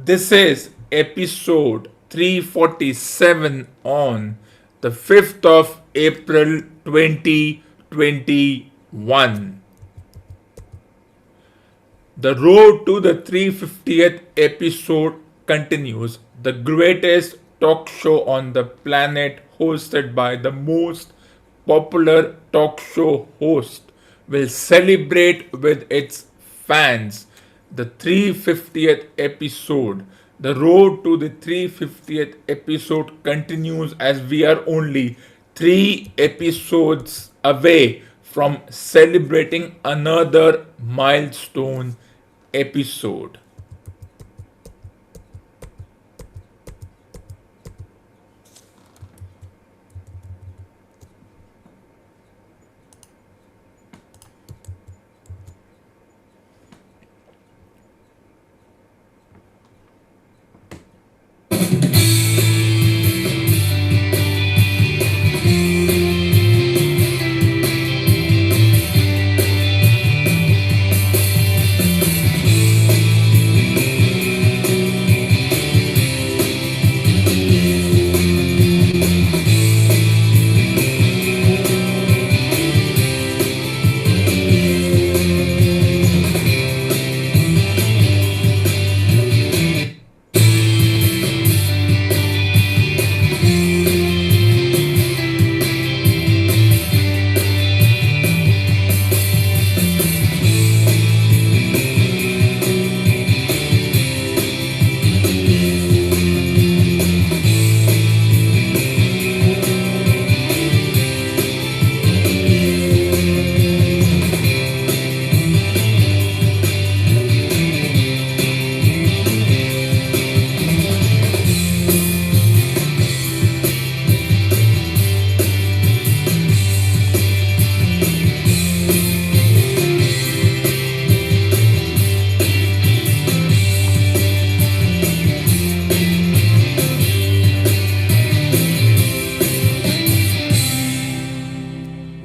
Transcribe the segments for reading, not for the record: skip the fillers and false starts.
This is episode 347 on the 5th of April 2021. The road to the 350th episode continues. The greatest talk show on the planet, hosted by the most popular talk show host, will celebrate with its fans the 350th episode. The road to the 350th episode continues as we are only 3 episodes away from celebrating another milestone episode.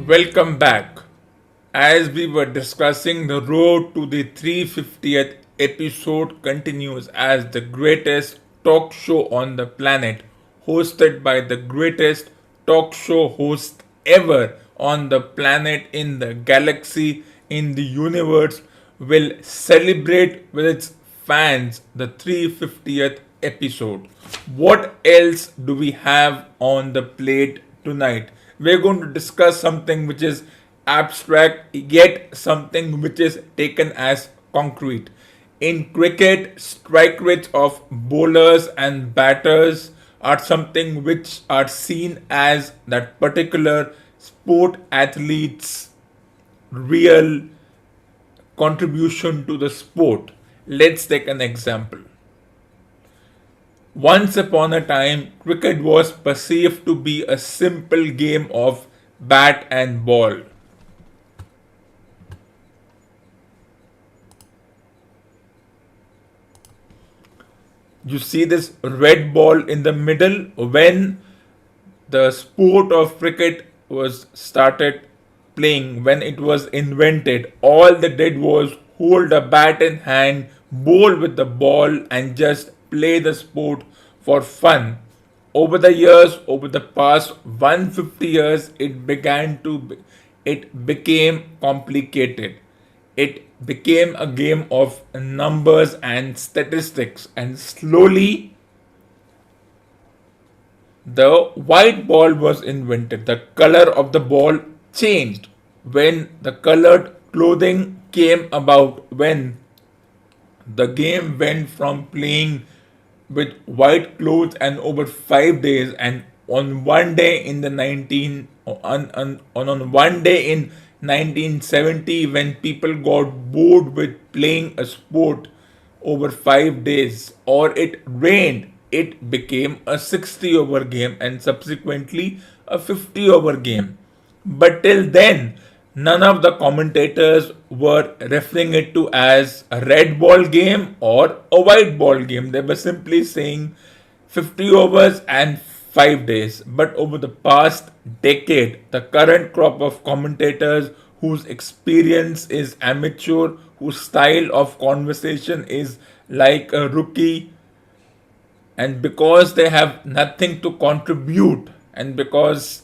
Welcome back. As we were discussing, the road to the 350th episode continues as the greatest talk show on the planet, hosted by the greatest talk show host ever on the planet, in the galaxy, in the universe, will celebrate with its fans the 350th episode. What else do we have on the plate tonight? We're going to discuss something which is abstract, yet something which is taken as concrete. In cricket, strike rates of bowlers and batters are something which are seen as that particular sport athlete's real contribution to the sport. Let's take an example. Once upon a time, cricket was perceived to be a simple game of bat and ball. You see this red ball in the middle. When the sport of cricket was started playing, when it was invented, all they did was hold a bat in hand, bowl with the ball, and just play the sport for fun. Over the years, over the past 150 years, it became complicated. It became a game of numbers and statistics, and slowly the white ball was invented. The color of the ball changed when the colored clothing came about, when the game went from playing with white clothes and over 5 days, and on one day in the 19 on one day in 1970, when people got bored with playing a sport over 5 days, or it rained, it became a 60 over game and subsequently a 50 over game. But till then, none of the commentators were referring it to as a red ball game or a white ball game. They were simply saying 50 overs and 5 days. But over the past decade, the current crop of commentators whose experience is amateur, whose style of conversation is like a rookie, And because they have nothing to contribute, and because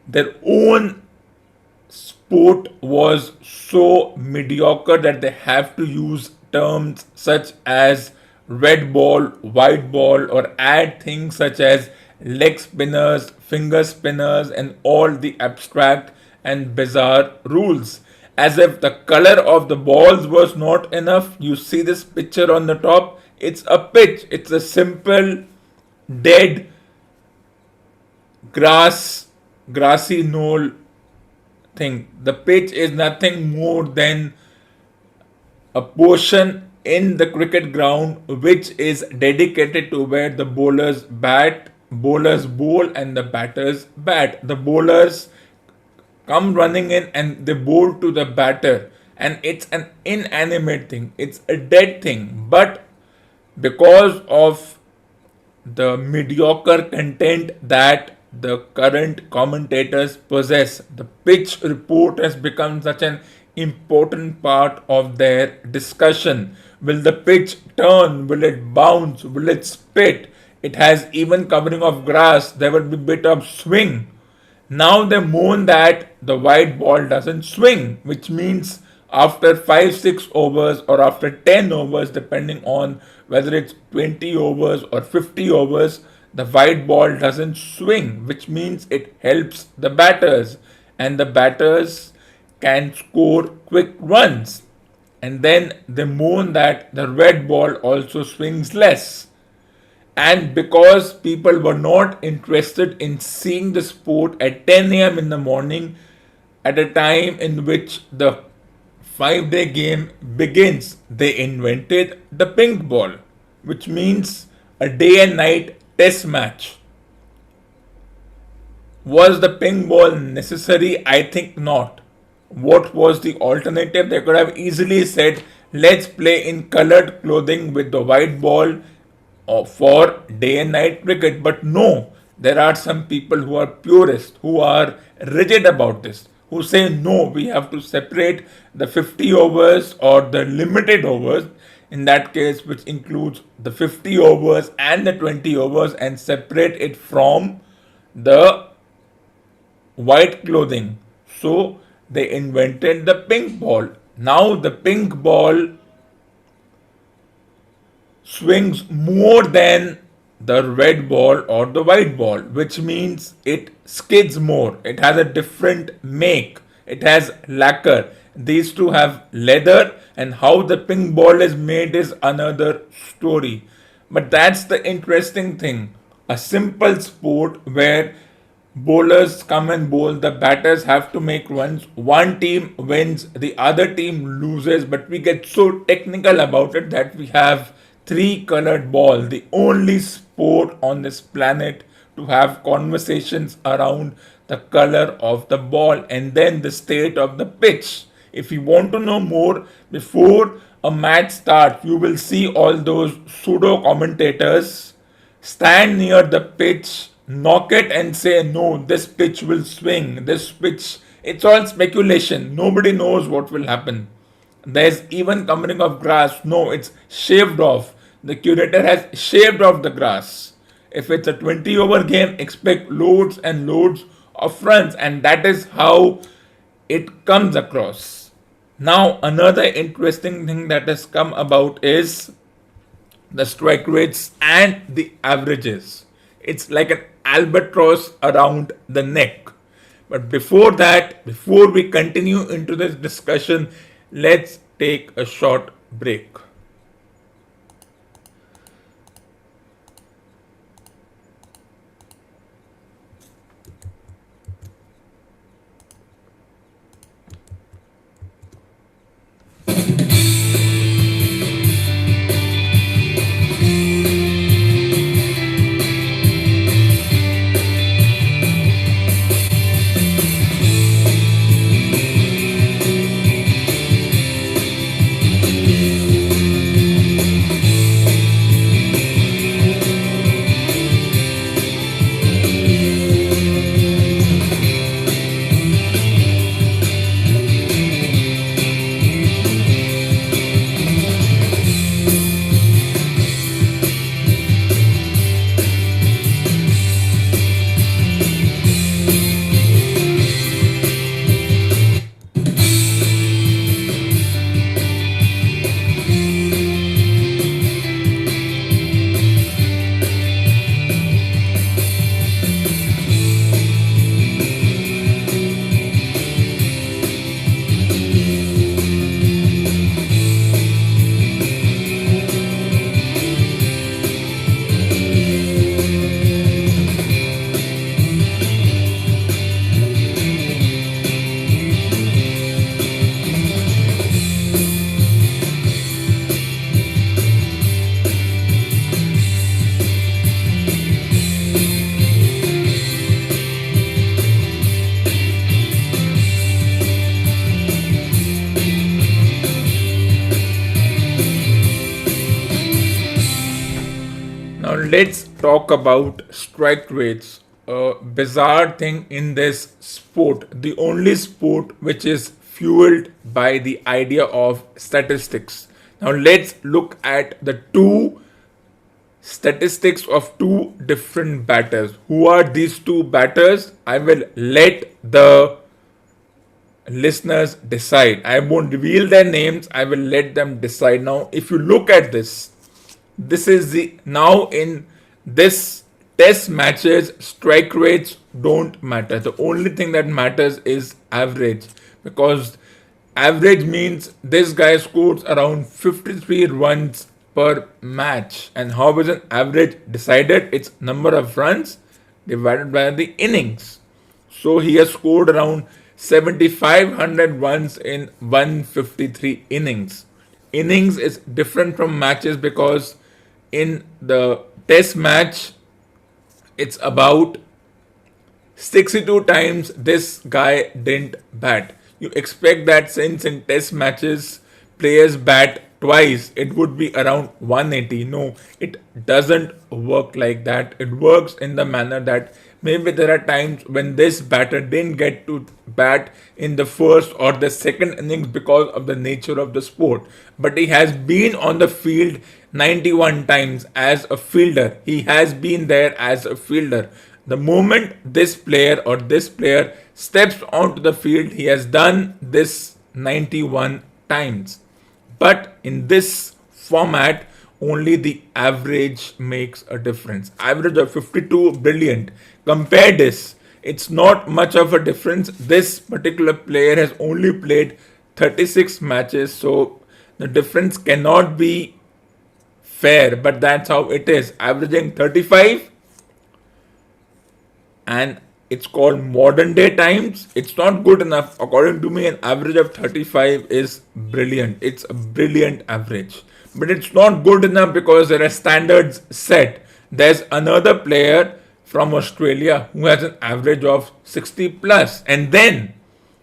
their own sport was so mediocre that they have to use terms such as red ball, white ball, or add things such as leg spinners, finger spinners, and all the abstract and bizarre rules. As if the color of the balls was not enough. You see this picture on the top? It's a pitch, it's a simple, dead grassy knoll thing. The pitch is nothing more than a portion in the cricket ground which is dedicated to where the bowlers bowl and the batters bat. The bowlers come running in and they bowl to the batter, and it's an inanimate thing, it's a dead thing. But because of the mediocre content that the current commentators possess, the pitch report has become such an important part of their discussion. Will the pitch turn? Will it bounce? Will it spit? It has even covering of grass. There will be bit of swing. Now they moan that the white ball doesn't swing, which means after 5 6 overs or after 10 overs, depending on whether it's 20 overs or 50 overs, the white ball doesn't swing, which means it helps the batters, and the batters can score quick runs. And then they moan that the red ball also swings less. And because people were not interested in seeing the sport at 10 a.m. in the morning, at a time in which the 5 day game begins, they invented the pink ball, which means a day and night test match. Was the pink ball necessary? I think not. What was the alternative? They could have easily said, let's play in colored clothing with the white ball for day and night cricket. But no, there are some people who are purists, who are rigid about this, who say no, we have to separate the 50 overs or the limited overs, in that case, which includes the 50 overs and the 20 overs, and separate it from the white clothing. So they invented the pink ball. Now the pink ball swings more than the red ball or the white ball, which means it skids more. It has a different make. It has lacquer. These two have leather, and how the pink ball is made is another story. But that's the interesting thing. A simple sport where bowlers come and bowl, the batters have to make runs. One team wins, the other team loses, but we get so technical about it that we have three colored ball, the only sport on this planet to have conversations around the color of the ball and then the state of the pitch. If you want to know more, before a match starts, you will see all those pseudo commentators stand near the pitch, knock it, and say, no, this pitch will swing, this pitch. It's all speculation. Nobody knows what will happen. There's even covering of grass. No, it's shaved off. The curator has shaved off the grass. If it's a 20 over game, expect loads and loads of runs, and that is how it comes across. Now, another interesting thing that has come about is the strike rates and the averages. It's like an albatross around the neck. But before that, before we continue into this discussion, let's take a short break. let's talk about strike rates. A bizarre thing in this sport, the only sport which is fueled by the idea of statistics. Now let's look at the two statistics of two different batters. Who are these two batters? I will let the listeners decide. I won't reveal their names, I will let them decide. Now, if you look at this is the now in this test matches, strike rates don't matter. The only thing that matters is average, because average means this guy scores around 53 runs per match. And how is an average decided? It's number of runs divided by the innings. So he has scored around 7,500 runs in 153 innings. Innings is different from matches because in the test match, it's about 62 times this guy didn't bat. You expect that since in test matches players bat twice, it would be around 180. No, it doesn't work like that. It works in the manner that maybe there are times when this batter didn't get to bat in the first or the second innings because of the nature of the sport, but he has been on the field 91 times as a fielder. He has been there as a fielder. The moment this player steps onto the field, he has done this 91 times. But in this format, only the average makes a difference. Average of 52, brilliant. Compare this. It's not much of a difference. This particular player has only played 36 matches, so the difference cannot be fair, but that's how it is. Averaging 35, and it's called modern day times. It's not good enough. According to me, an average of 35 is brilliant. It's a brilliant average. But it's not good enough because there are standards set. There's another player from Australia who has an average of 60 plus. And then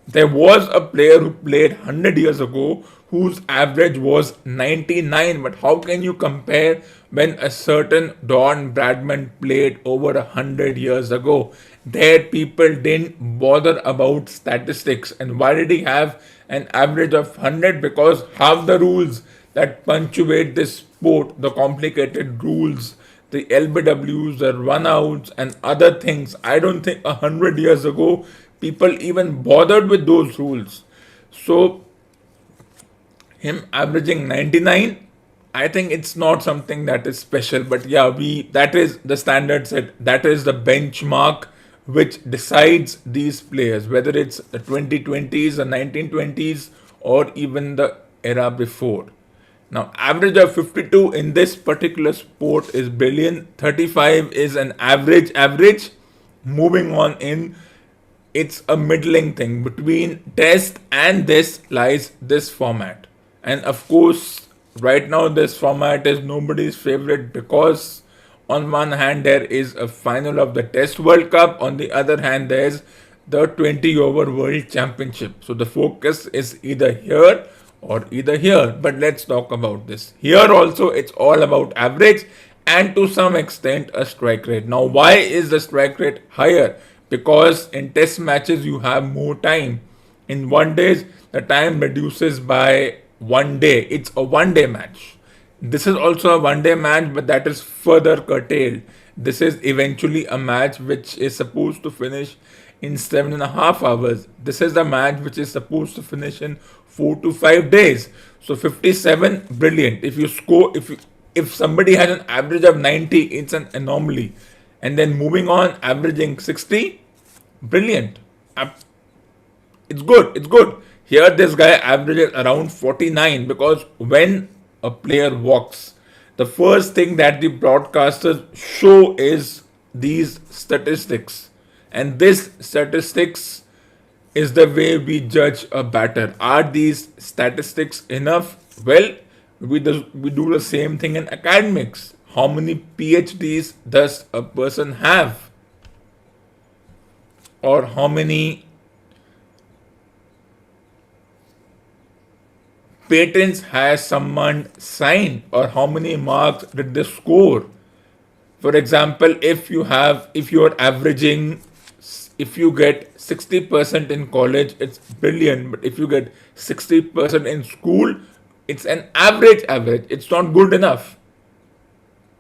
there was a player who played 100 years ago whose average was 99. But how can you compare when a certain Don Bradman played over 100 years ago? There people didn't bother about statistics. And why did he have an average of 100? Because half the rules that punctuate this sport, the complicated rules, the LBWs, the runouts, and other things, I don't think 100 years ago people even bothered with those rules. So him averaging 99, I think it's not something that is special. But yeah, that is the standard set. That is the benchmark which decides these players, whether it's the 2020s, the 1920s, or even the era before. Now, average of 52 in this particular sport is brilliant. 35 is an average. Moving on in, it's a middling thing. Between test and this lies this format. And of course, right now this format is nobody's favorite because on one hand there is a final of the Test World Cup, on the other hand there's the 20 over World Championship. So the focus is either here or either here. But let's talk about this. Here also it's all about average and to some extent a strike rate. Now why is the strike rate higher? Because in test matches you have more time. In one days the time reduces by 1 day. It's a 1 day match. This is also a 1 day match, but that is further curtailed. This is eventually a match which is supposed to finish in 7.5 hours. This is a match which is supposed to finish in 4 to 5 days. So 57, brilliant. If somebody has an average of 90, it's an anomaly. And then moving on, averaging 60, brilliant. It's good. Here this guy averages around 49 because when a player walks, the first thing that the broadcasters show is these statistics. And this statistics is the way we judge a batter. Are these statistics enough? Well, we do the same thing in academics. How many PhDs does a person have? Or how many patents has someone signed? Or how many marks did they score? For example, if you're averaging, if you get 60% in college, it's brilliant. But if you get 60% in school, it's an average. It's not good enough.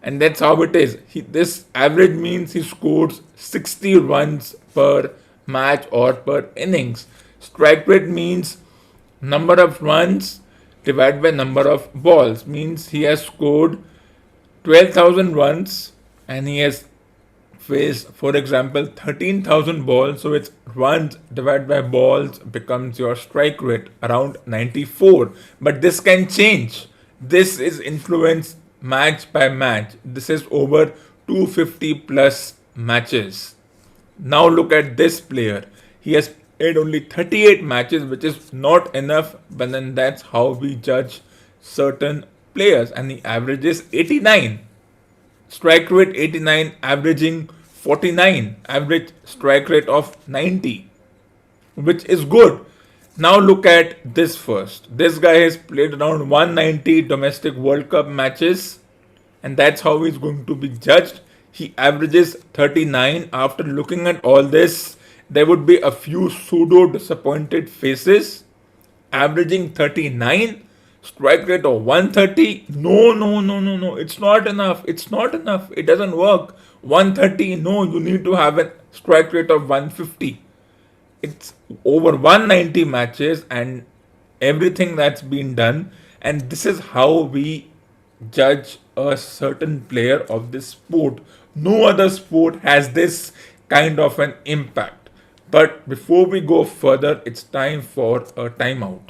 And that's how it is. This average means he scores 60 runs per match or per innings. Strike rate means number of runs divided by number of balls, means he has scored 12,000 runs and he has faced, for example, 13,000 balls. So it's runs divided by balls becomes your strike rate around 94. But this can change. This is influenced match by match. This is over 250 plus matches. Now look at this player. He has played only 38 matches, which is not enough, but then that's how we judge certain players. And he averages 89. Strike rate 89, averaging 49, average strike rate of 90, which is good. Now look at this first. This guy has played around 190 domestic World Cup matches, and that's how he's going to be judged. He averages 39. After looking at all this, there would be a few pseudo disappointed faces. Averaging 39, strike rate of 130. No. It's not enough. It doesn't work. 130, no, you need to have a strike rate of 150. It's over 190 matches and everything that's been done. And this is how we judge a certain player of this sport. No other sport has this kind of an impact. But before we go further, it's time for a timeout.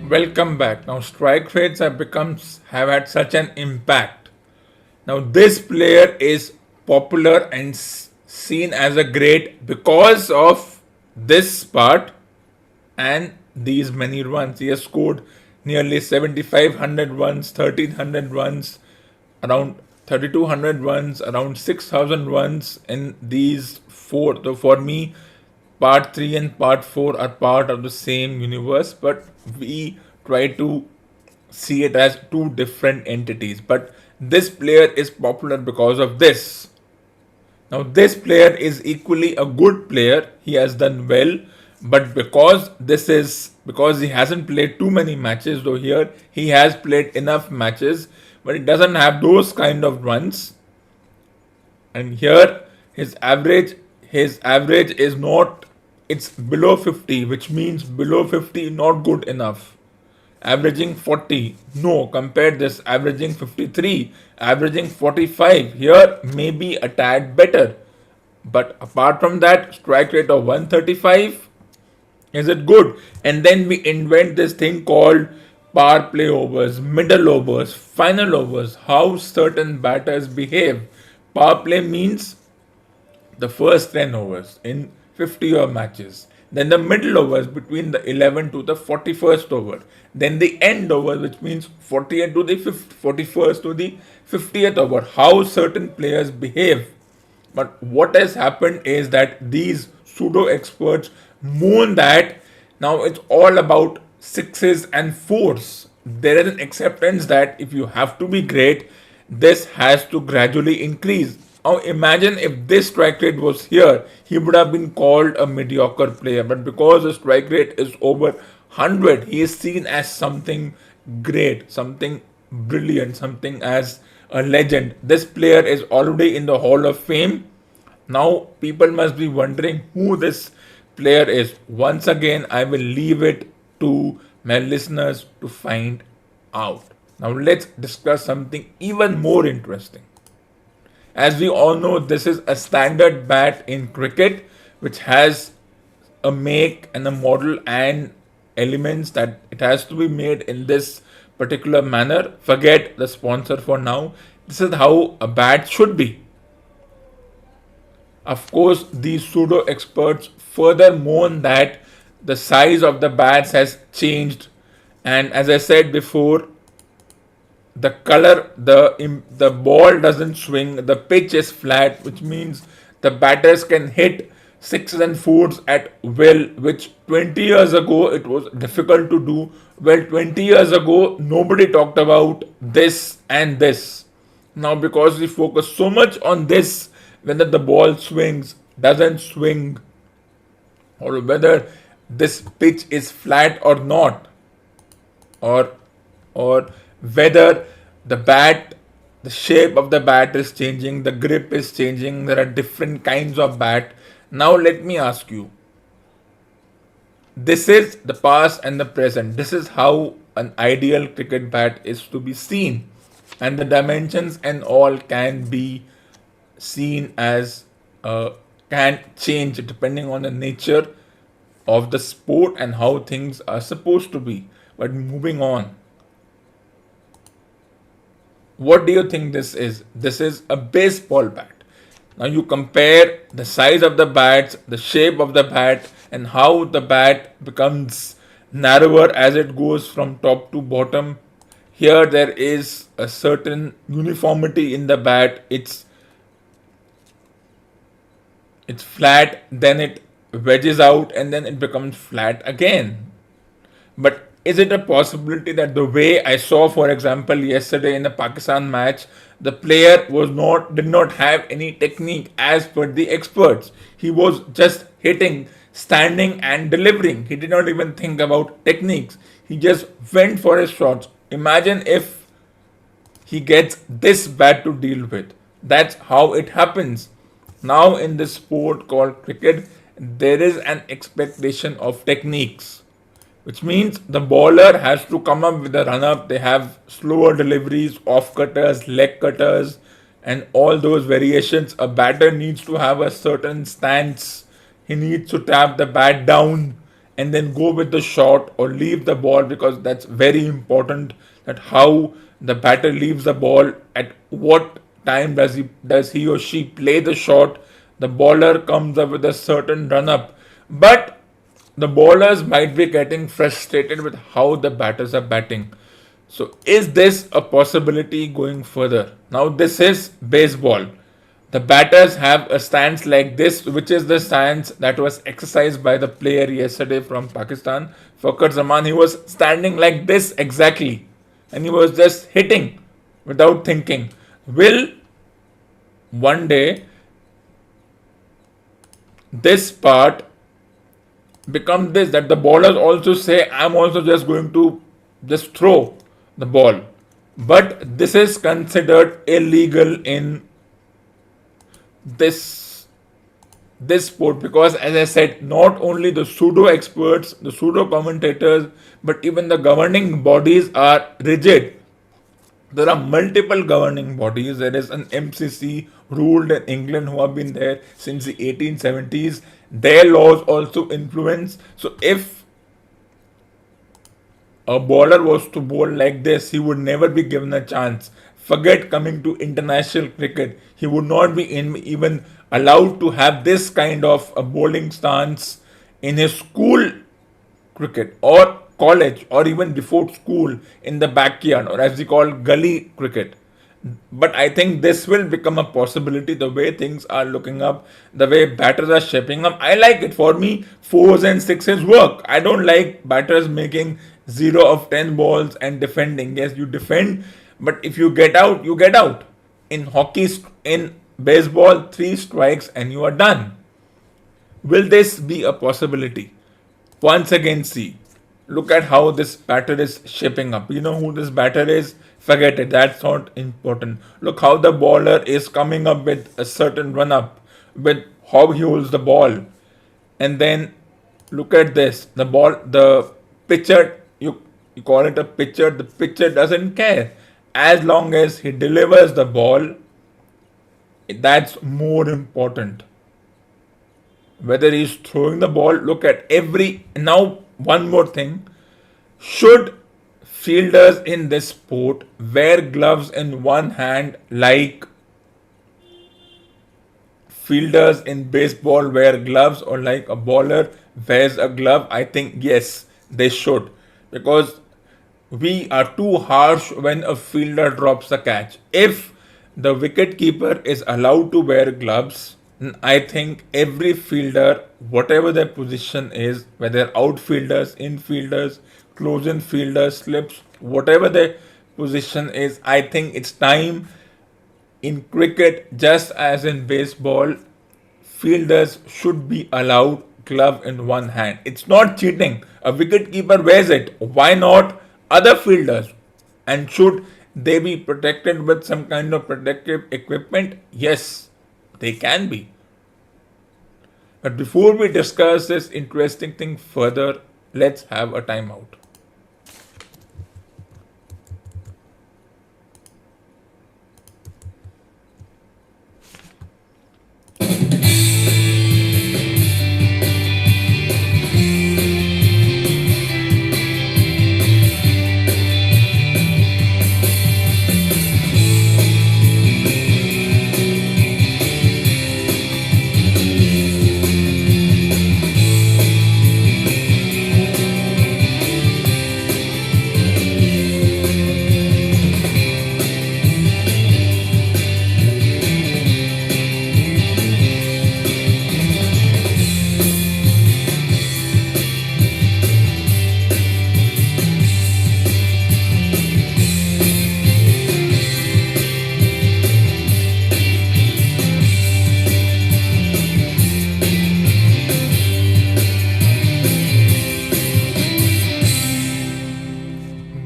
Welcome back. Now strike rates have had such an impact. Now this player is popular and seen as a great because of this part and these many runs. He has scored nearly 7,500 runs, 1,300 runs, around 3,200 runs, around 6,000 runs in these four. So for me, part 3 and part 4 are part of the same universe, but we try to see it as two different entities. But this player is popular because of this. Now this player is equally a good player. He has done well, but because he hasn't played too many matches, though here he has played enough matches, but he doesn't have those kind of runs. And here his average is not, it's below 50, which means below 50 not good enough. Averaging 40, no, compare this, averaging 53, averaging 45, here maybe a tad better. But apart from that, strike rate of 135, is it good? And then we invent this thing called power play overs, middle overs, final overs, how certain batters behave. Power play means the first 10 overs in 50-over matches. Then the middle overs between the 11 to the 41st over. Then the end over, which means 48 to the 41st to the 50th over. How certain players behave. But what has happened is that these pseudo experts moon that now it's all about sixes and fours. There is an acceptance that if you have to be great, this has to gradually increase. Now imagine if this strike rate was here, he would have been called a mediocre player. But because the strike rate is over 100, he is seen as something great, something brilliant, something as a legend. This player is already in the Hall of Fame. Now people must be wondering who this player is. Once again, I will leave it to my listeners to find out. Now let's discuss something even more interesting. As we all know, this is a standard bat in cricket which has a make and a model and elements that it has to be made in this particular manner. Forget the sponsor for now. This is how a bat should be. Of course, these pseudo experts further moan that the size of the bats has changed, and as I said before, the color, the ball doesn't swing, the pitch is flat, which means the batters can hit sixes and fours at will, which 20 years ago it was difficult to do. Well, 20 years ago nobody talked about this and this. Now because we focus so much on this, whether the ball swings, doesn't swing, or whether this pitch is flat or not, or whether the shape of the bat is changing, the grip is changing, there are different kinds of bat. Now let me ask you, this is the past and the present. This is how an ideal cricket bat is to be seen, and the dimensions and all can be seen as can change depending on the nature of the sport and how things are supposed to be. But moving on, what do you think this is? This is a baseball bat. Now you compare the size of the bats, the shape of the bat, and how the bat becomes narrower as it goes from top to bottom. Here there is a certain uniformity in the bat. It's flat, then it wedges out, and then it becomes flat again. But is it a possibility that the way I saw, for example, yesterday in the Pakistan match, the player did not have any technique as per the experts. He was just hitting, standing and delivering. He did not even think about techniques. He just went for his shots. Imagine if he gets this bat to deal with. That's how it happens. Now in this sport called cricket, there is an expectation of techniques, which means the bowler has to come up with a run up. They have slower deliveries, off cutters, leg cutters, and all those variations. A batter needs to have a certain stance. He needs to tap the bat down and then go with the shot or leave the ball, because that's very important, that how the batter leaves the ball, at what time does he or she play the shot. The bowler comes up with a certain run up, but the bowlers might be getting frustrated with how the batters are batting. So is this a possibility going further? Now this is baseball. The batters have a stance like this, which is the stance that was exercised by the player yesterday from Pakistan, Fakhar Zaman. He was standing like this exactly, and he was just hitting without thinking. Will one day this part become this, that the bowlers also say I'm also just going to just throw the ball, but this is considered illegal in this sport, because as I said, not only the pseudo experts, the pseudo commentators, but even the governing bodies are rigid. There are multiple governing bodies. There is an MCC ruled in England who have been there since the 1870s. Their laws also influence. So if a bowler was to bowl like this, he would never be given a chance. Forget coming to international cricket. He would not be even allowed to have this kind of a bowling stance in his school cricket or college or even before school in the backyard, or as we call gully cricket. But I think this will become a possibility the way things are looking up, the way batters are shaping up. I like it. For me, fours and sixes work. I don't like batters making 0 of 10 balls and defending. Yes, you defend, but if you get out, you get out. In hockey, in baseball, 3 strikes and you are done. Will this be a possibility? Once again, see, look at how this batter is shaping up. You know who this batter is? Forget it, that's not important. Look how the bowler is coming up with a certain run up, with how he holds the ball. And then look at this, the pitcher, you call it a pitcher, the pitcher doesn't care. As long as he delivers the ball, that's more important. Whether he's throwing the ball, look at every. Now, one more thing. Should fielders in this sport wear gloves in one hand like fielders in baseball wear gloves, or like a bowler wears a glove? I think yes, they should, because we are too harsh when a fielder drops a catch. If the wicket keeper is allowed to wear gloves, I think every fielder, whatever their position is, whether outfielders, infielders, close-in fielders, slips, whatever their position is, I think it's time. In cricket, just as in baseball, fielders should be allowed glove in one hand. It's not cheating. A wicket keeper wears it. Why not other fielders? And should they be protected with some kind of protective equipment? Yes, they can be. But before we discuss this interesting thing further, let's have a timeout.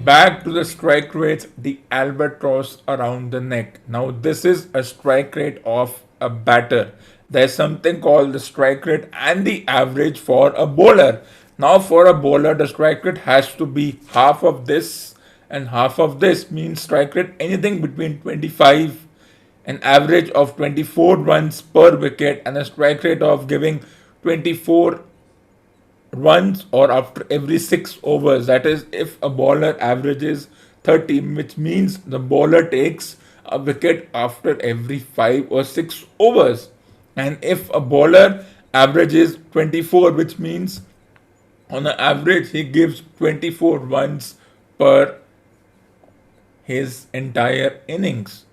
Back to the strike rates, the albatross around the neck. Now, this is a strike rate of a batter. There's something called the strike rate and the average for a bowler. Now, for a bowler, the strike rate has to be half of this and half of this, means strike rate anything between 25, an average of 24 runs per wicket, and a strike rate of giving 24 runs or after every 6 overs. That is, if a bowler averages 30, which means the bowler takes a wicket after every 5 or 6 overs. And if a bowler averages 24, which means on an average he gives 24 runs per his entire innings.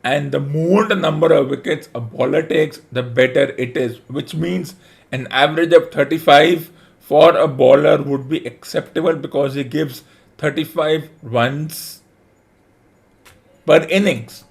And the more the number of wickets a bowler takes, the better it is, which means an average of 35 for a bowler would be acceptable because he gives 35 runs per innings.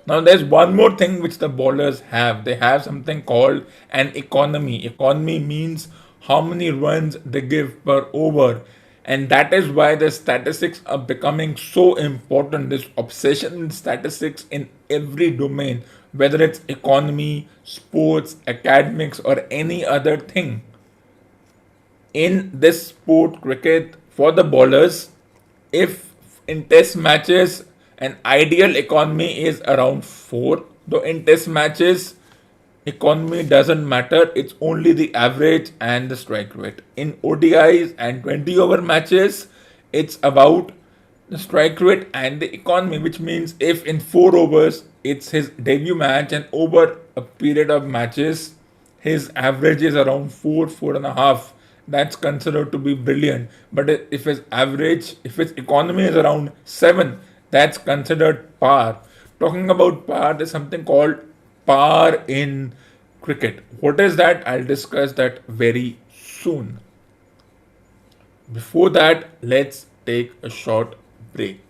Now, there's one more thing which the bowlers have. They have something called an economy. Economy means how many runs they give per over. And that is why the statistics are becoming so important. This obsession in statistics in every domain, whether it's economy, sports, academics, or any other thing. In this sport, cricket, for the bowlers, if in test matches an ideal economy is around 4, though in test matches economy doesn't matter, it's only the average and the strike rate. In ODIs and 20 over matches, it's about the strike rate and the economy, which means if in 4 overs it's his debut match and over a period of matches his average is around 4.5, that's considered to be brilliant. But if his average, if his economy is around 7, that's considered par. Talking about par, there's something called par in cricket. What is that? I'll discuss that very soon. Before that, let's take a short break.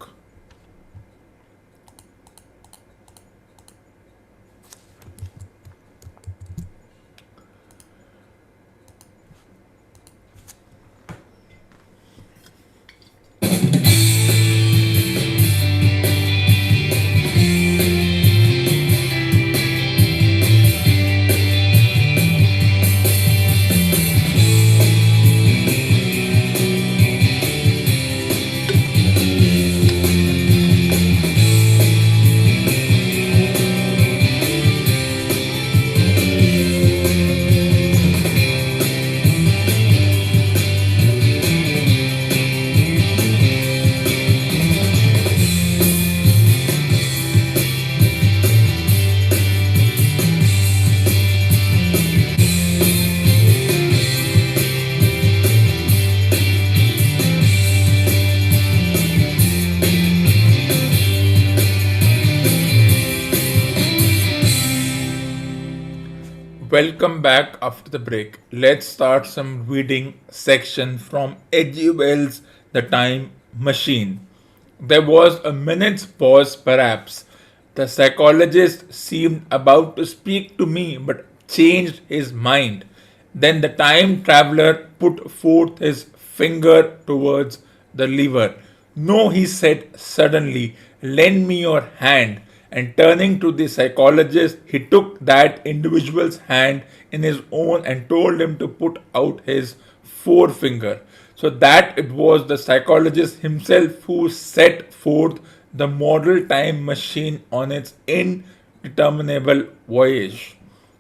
Welcome back after the break. Let's start some reading section from Edgewell's The Time Machine. There was a minute's pause, perhaps. The psychologist seemed about to speak to me but changed his mind. Then the time traveler put forth his finger towards the lever. No, he said suddenly, lend me your hand. And turning to the psychologist, he took that individual's hand in his own and told him to put out his forefinger. So that it was the psychologist himself who set forth the model time machine on its indeterminable voyage.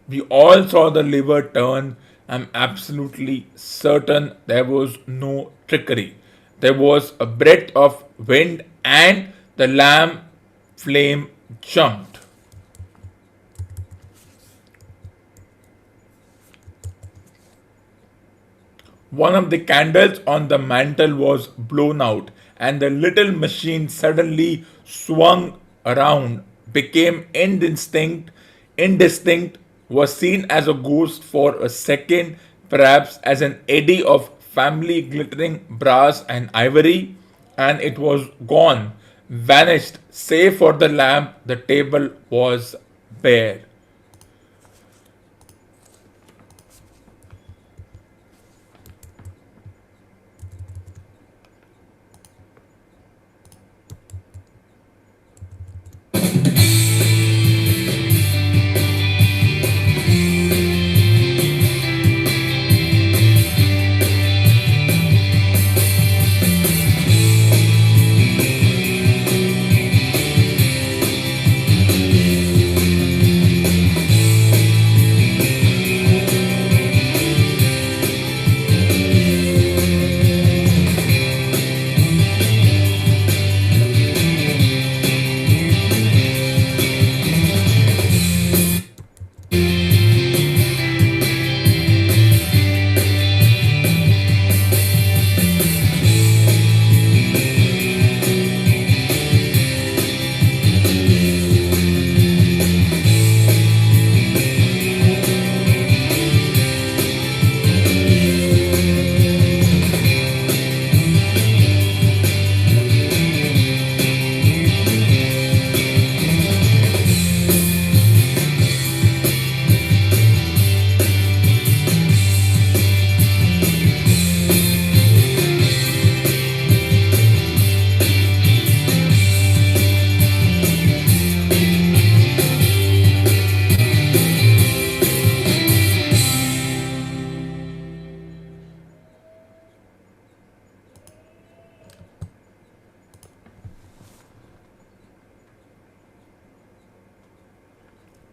We all saw the lever turn. I'm absolutely certain there was no trickery. There was a breath of wind and the lamp flame jumped. One of the candles on the mantel was blown out, and the little machine suddenly swung around, became indistinct, was seen as a ghost for a second, perhaps as an eddy of family glittering brass and ivory, and it was gone, vanished. Save for the lamp, the table was bare.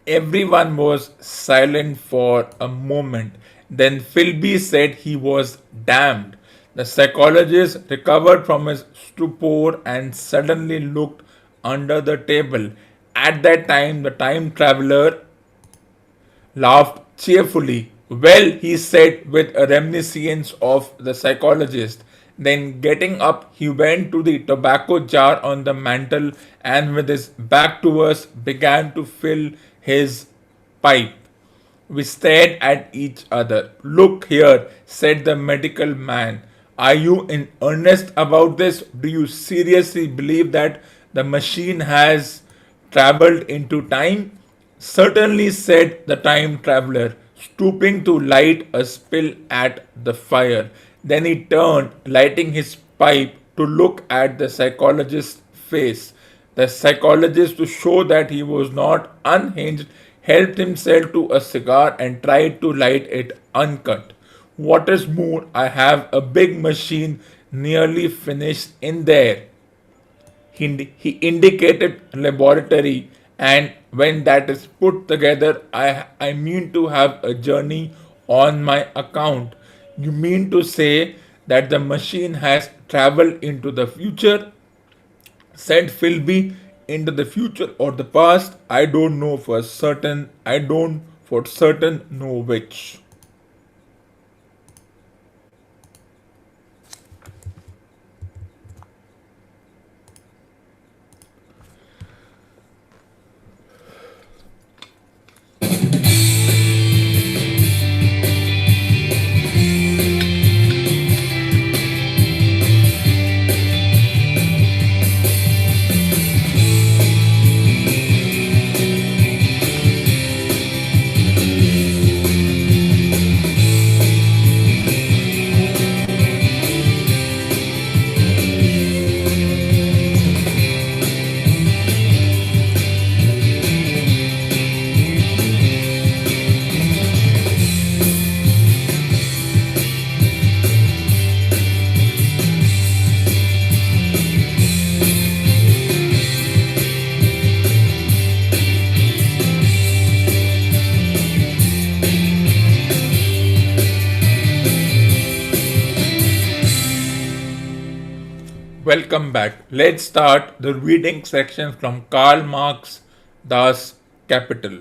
Everyone was silent for a moment. Then Philby said he was damned. The psychologist recovered from his stupor and suddenly looked under the table. At that time, the time traveler laughed cheerfully. Well, he said with a reminiscence of the psychologist. Then, getting up, he went to the tobacco jar on the mantel and, with his back to us, began to fill his pipe. We stared at each other. Look here, said the medical man. Are you in earnest about this? Do you seriously believe that the machine has traveled into time? Certainly, said the time traveler, stooping to light a spill at the fire. Then he turned, lighting his pipe, to look at the psychologist's face. The psychologist, to show that he was not unhinged, helped himself to a cigar and tried to light it uncut. What is more, I have a big machine nearly finished in there. He indicated laboratory, and when that is put together, I mean to have a journey on my account. You mean to say that the machine has traveled into the future? Said Philby. Into the future or the past? I don't know for certain. I don't for certain know which. Welcome back. Let's start the reading section from Karl Marx, Das Capital.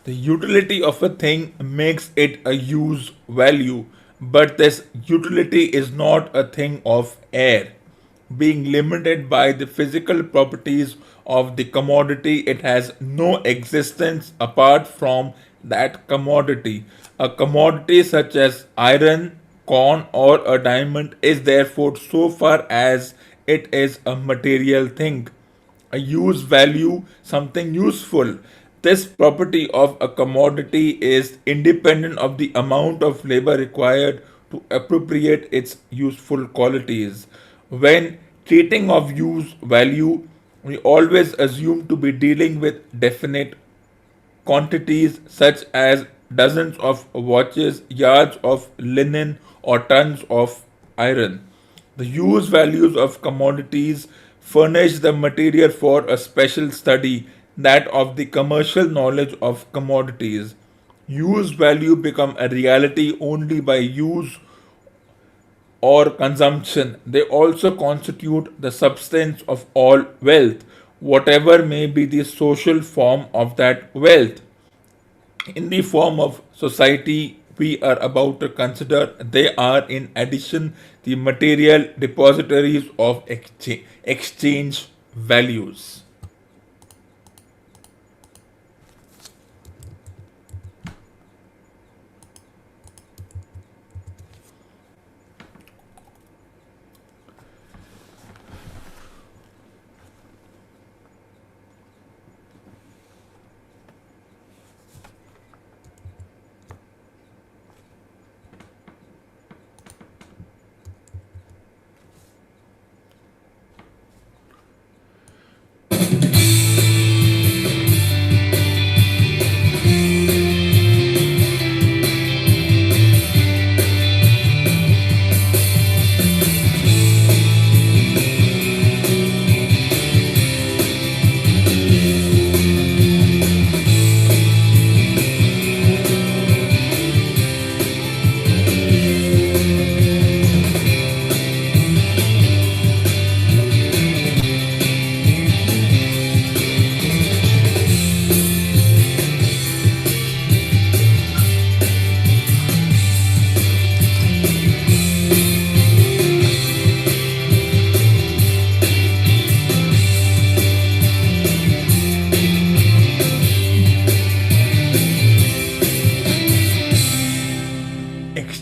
The utility of a thing makes it a use value, but this utility is not a thing of air. Being limited by the physical properties of the commodity, it has no existence apart from that commodity. A commodity such as iron, corn, or a diamond is therefore, so far as it is a material thing, a use value, something useful. This property of a commodity is independent of the amount of labor required to appropriate its useful qualities. When treating of use value, we always assume to be dealing with definite quantities such as dozens of watches, yards of linen, or tons of iron. The use values of commodities furnish the material for a special study, that of the commercial knowledge of commodities. Use value become a reality only by use or consumption. They also constitute the substance of all wealth, whatever may be the social form of that wealth. In the form of society we are about to consider, they are in addition the material depositories of exchange values.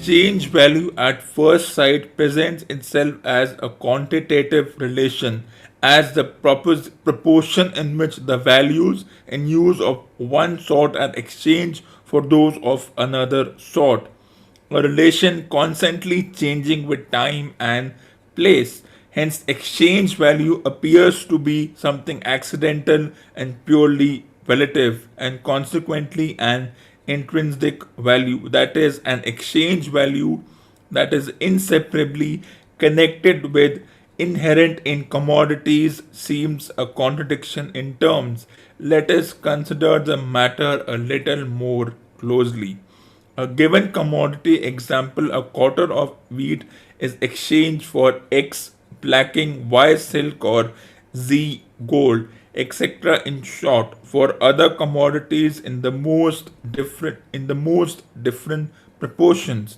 exchange value at first sight presents itself as a quantitative relation, as the proportion in which the values and use of one sort are exchanged for those of another sort, a relation constantly changing with time and place. Hence, exchange value appears to be something accidental and purely relative, and consequently an intrinsic value, that is, an exchange value that is inseparably connected with inherent in commodities seems a contradiction in terms. Let us consider the matter a little more closely. A given commodity, example, a quarter of wheat is exchanged for X blacking, Y silk, or Z gold, etc. In short, for other commodities in the most different proportions.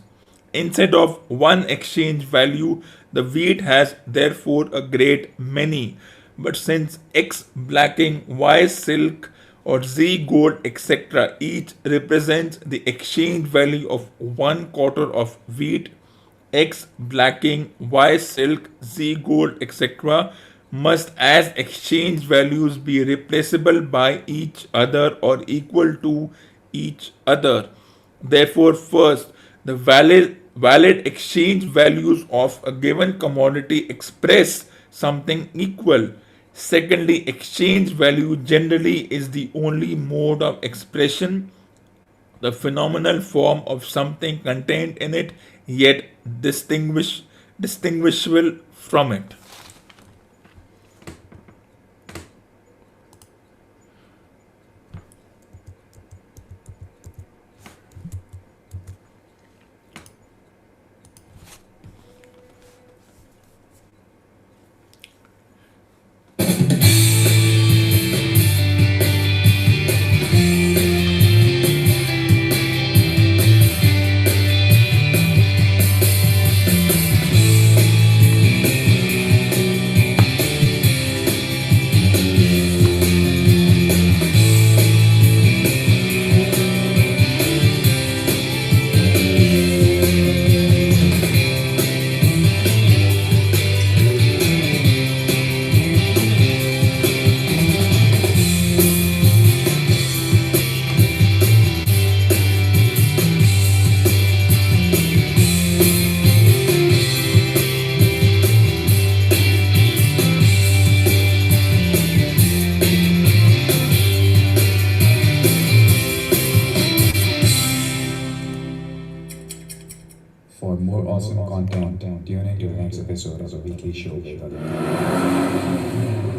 Instead of one exchange value, the wheat has therefore a great many. But since X blacking, Y silk, or Z gold, etc., each represents the exchange value of one quarter of wheat, X blacking, Y silk, Z gold, etc., must as exchange values be replaceable by each other or equal to each other. Therefore, first, the valid exchange values of a given commodity express something equal. Secondly, exchange value generally is the only mode of expression, the phenomenal form of something contained in it, yet distinguishable from it. For more awesome content, tune into the next episode of the weekly show with Aditya.